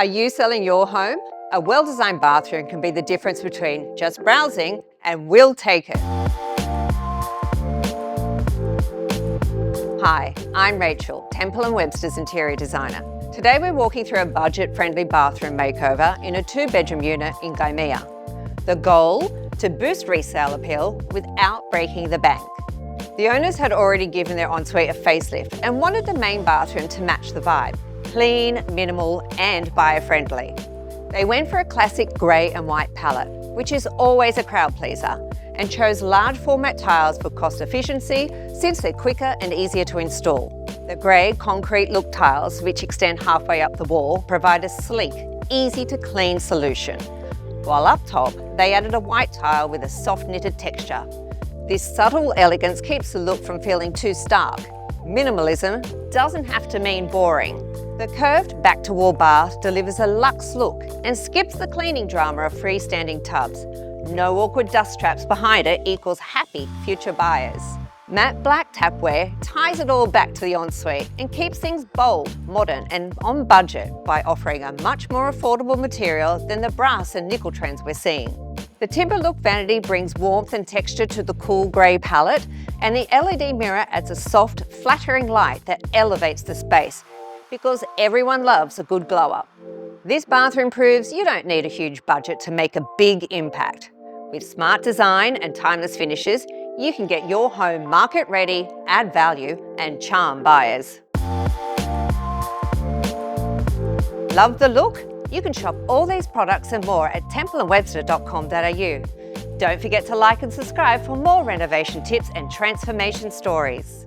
Are you selling your home? A well-designed bathroom can be the difference between just browsing and we'll take it. Hi, I'm Rachel, Temple Webster's interior designer. Today we're walking through a budget-friendly bathroom makeover in a 2-bedroom unit in Gymea. The goal? To boost resale appeal without breaking the bank. The owners had already given their ensuite a facelift and wanted the main bathroom to match the vibe. Clean, minimal, and buyer-friendly. They went for a classic grey and white palette, which is always a crowd pleaser, and chose large format tiles for cost efficiency since they're quicker and easier to install. The grey concrete look tiles, which extend halfway up the wall, provide a sleek, easy to clean solution. While up top, they added a white tile with a soft knitted texture. This subtle elegance keeps the look from feeling too stark. Minimalism doesn't have to mean boring. The curved back-to-wall bath delivers a luxe look and skips the cleaning drama of freestanding tubs. No awkward dust traps behind it equals happy future buyers. Matte black tapware ties it all back to the ensuite and keeps things bold, modern and on budget by offering a much more affordable material than the brass and nickel trends we're seeing. The timber look vanity brings warmth and texture to the cool grey palette, and the LED mirror adds a soft, flattering light that elevates the space, because everyone loves a good glow-up. This bathroom proves you don't need a huge budget to make a big impact. With smart design and timeless finishes, you can get your home market-ready, add value, and charm buyers. Love the look? You can shop all these products and more at templewebster.com.au. Don't forget to like and subscribe for more renovation tips and transformation stories.